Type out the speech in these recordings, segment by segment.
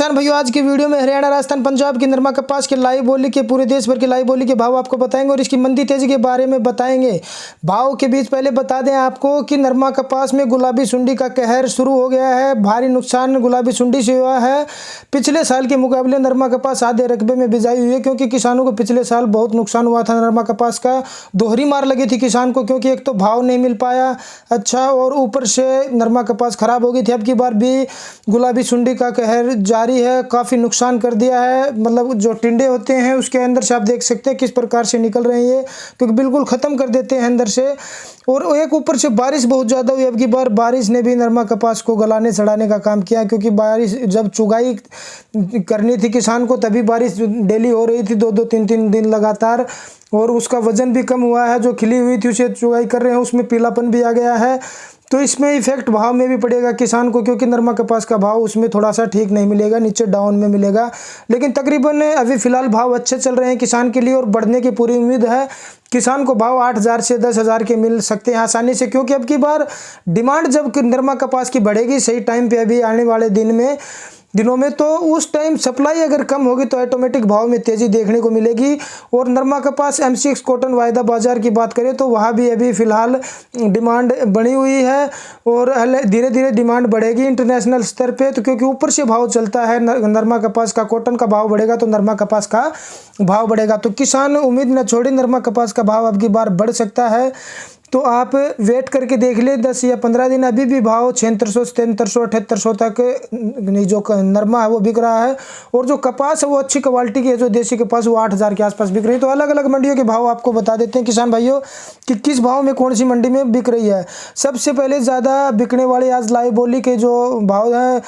किसान भाइयों, आज की वीडियो में हरियाणा, राजस्थान, पंजाब की नरमा कपास के लाइव बोली के पूरे देश भर की लाइव बोली के भाव आपको बताएंगे और इसकी मंदी तेजी के बारे में बताएंगे। भाव के बीच पहले बता दें आपको कि नरमा कपास में गुलाबी सुंडी का कहर शुरू हो गया है। भारी नुकसान गुलाबी सुंडी से हुआ है। पिछले साल के मुकाबले नरमा कपास आधे रकबे में बिजाई हुई है, क्योंकि किसानों को पिछले साल बहुत नुकसान हुआ था। नरमा कपास का दोहरी मार लगी थी किसान को, क्योंकि एक तो भाव नहीं मिल पाया अच्छा, और ऊपर से नरमा कपास खराब हो गई थी। अब की बार भी गुलाबी सुंडी का कहर जारी है, काफ़ी नुकसान कर दिया है। मतलब जो टिंडे होते हैं उसके अंदर से आप देख सकते हैं किस प्रकार से निकल रहे हैं ये, क्योंकि बिल्कुल ख़त्म कर देते हैं अंदर से। और एक ऊपर से बारिश बहुत ज़्यादा हुई। अब की बार बारिश ने भी नरमा कपास को गलाने सड़ाने का काम किया, क्योंकि बारिश जब चुगाई करनी थी किसान को तभी बारिश डेली हो रही थी, 2-2, 3-3 दिन लगातार, और उसका वजन भी कम हुआ है। जो खिली हुई थी उसे चुगाई कर रहे हैं, उसमें पीलापन भी आ गया है। तो इसमें इफेक्ट भाव में भी पड़ेगा किसान को, क्योंकि नरमा कपास का भाव उसमें थोड़ा सा ठीक नहीं मिलेगा, नीचे डाउन में मिलेगा। लेकिन तकरीबन अभी फ़िलहाल भाव अच्छे चल रहे हैं किसान के लिए, और बढ़ने की पूरी उम्मीद है। किसान को भाव 8,000 से 10,000 के मिल सकते हैं आसानी से, क्योंकि अब की बार डिमांड जब नरमा कपास की बढ़ेगी सही टाइम पे, अभी आने वाले दिनों में, तो उस टाइम सप्लाई अगर कम होगी तो ऑटोमेटिक भाव में तेज़ी देखने को मिलेगी। और नरमा कपास MCX कॉटन वायदा बाजार की बात करें तो वहाँ भी अभी फ़िलहाल डिमांड बनी हुई है, और धीरे धीरे डिमांड बढ़ेगी इंटरनेशनल स्तर पे। तो क्योंकि ऊपर से भाव चलता है नरमा कपास का, कॉटन का भाव बढ़ेगा तो नरमा कपास का भाव बढ़ेगा। तो किसान उम्मीद न छोड़े, नरमा कपास का भाव अब की बार बढ़ सकता है। तो आप वेट करके देख ले 10 या 15 दिन, अभी भी भाव 7600, 7700, 7800 तक जो नरमा है वो बिक रहा है। और जो कपास है वो अच्छी क्वालिटी की है, जो देसी कपास वो 8,000 के आसपास बिक रही है। तो अलग अलग मंडियों के भाव आपको बता देते हैं किसान भाइयों कि किस भाव में कौन सी मंडी में बिक रही है। सबसे पहले ज़्यादा बिकने वाले आज लाइव बोली के जो भाव है,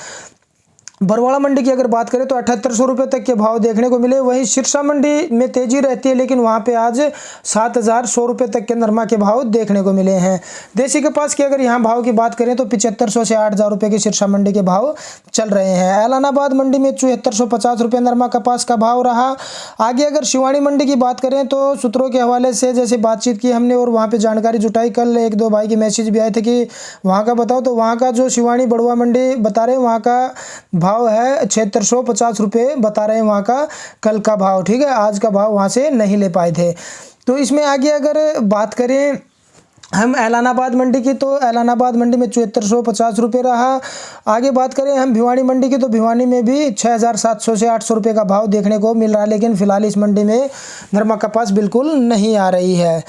बरवाड़ा मंडी की अगर बात करें तो 7800 रुपये तक के भाव देखने को मिले। वहीं सिरसा मंडी में तेजी रहती है, लेकिन वहां पे आज 7,100 रुपये तक के नरमा के भाव देखने को मिले हैं। देसी कपास के अगर यहां भाव की बात करें तो 7500 से 8,000 रुपये के सिरसा मंडी के भाव चल रहे हैं। ऐलानाबाद मंडी में 7450 रुपये नरमा कपास का भाव रहा। आगे अगर शिवानी मंडी की बात करें तो सूत्रों के हवाले से जैसे बातचीत की हमने और वहाँ पर जानकारी जुटाई, कल 1-2 भाई की मैसेज भी आए थे कि वहाँ का बताओ, तो वहाँ का जो शिवानी बड़ुआ मंडी बता रहे हैं वहाँ का भाव है 7650 रुपये बता रहे हैं वहाँ का कल का भाव। ठीक है, आज का भाव वहाँ से नहीं ले पाए थे। तो इसमें आगे अगर बात करें हम ऐलानाबाद मंडी की, तो ऐलानाबाद मंडी में 7450 रुपये रहा। आगे बात करें हम भिवानी मंडी की, तो भिवानी में भी 6700 से 800 रुपये का भाव देखने को मिल रहा है। लेकिन फिलहाल इस मंडी में नरमा कपास बिल्कुल नहीं आ रही है।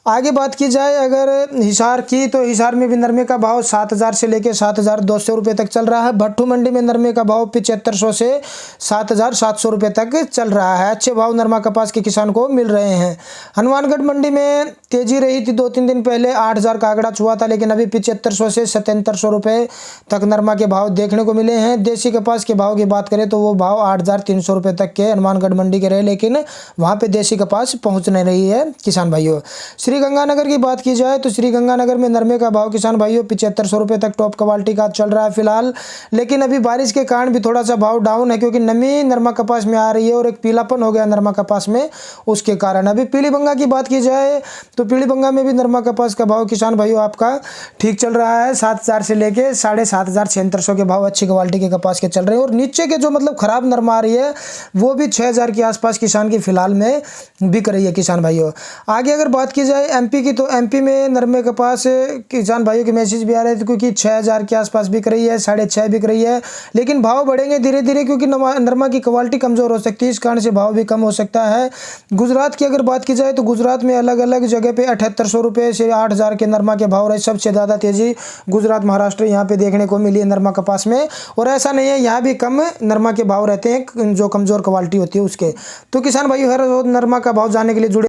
आगे बात की जाए अगर हिसार की, तो हिसार में भी नरमे का भाव 7,000 से लेकर 7,200 रुपये तक चल रहा है। भट्टू मंडी में नरमे का भाव 7500 से 7,700 रुपये तक चल रहा है। अच्छे भाव नरमा कपास के किसान को मिल रहे हैं। हनुमानगढ़ मंडी में तेजी रही थी, 2-3 दिन पहले 8,000 का आंकड़ा छुआ था, लेकिन अभी 7500 से 7700 रुपये तक नरमा के भाव देखने को मिले हैं। देसी कपास के भाव की बात करें तो वो भाव 8,300 रुपये तक के हनुमानगढ़ मंडी के रहे, लेकिन वहाँ पर देसी कपास पहुँच नहीं रही है किसान भाइयों। श्रीगंगानगर की बात की जाए तो श्रीगंगानगर में नरमे का भाव किसान भाइयों 7500 रुपये तक टॉप क्वालिटी का चल रहा है फिलहाल। लेकिन अभी बारिश के कारण भी थोड़ा सा भाव डाउन है, क्योंकि नमी नरमा कपास में आ रही है और एक पीलापन हो गया नरमा कपास में, उसके कारण। अभी पीलीबंगा की बात की जाए तो पीलीबंगा में भी नरमा कपास का भाव किसान भाइयों आपका ठीक चल रहा है। 7,000 से लेके 7,500 7600 के भाव अच्छी क्वालिटी के कपास के चल रहे हैं। और नीचे के जो मतलब खराब नरमा आ रही है वो भी 6,000 के आसपास किसान की फिलहाल में बिक रही है किसान भाइयों। आगे अगर बात की जाए MP की, तो MP में नरमे कपास किसान भाइयों के मैसेज भी आ रहे थे, क्योंकि 6,000 के आसपास बिक रही है, 6,500 बिक रही है। लेकिन भाव बढ़ेंगे धीरे धीरे, क्योंकि नरमा की क्वालिटी कमज़ोर हो सकती है, इस कारण से भाव भी कम हो सकता है। गुजरात की अगर बात की जाए तो गुजरात में अलग अलग जगह पे 7800 रुपये से 8,000 के नरमा के भाव रहे। सबसे ज़्यादा तेज़ी गुजरात, महाराष्ट्र यहाँ पे देखने को मिली है नरमा कपास में। और ऐसा नहीं है, यहाँ भी कम नरमा के भाव रहते हैं जो कमज़ोर क्वालिटी होती है उसके। तो किसान भाइयों हर रोज़ नरमा का भाव जानने के लिए जुड़े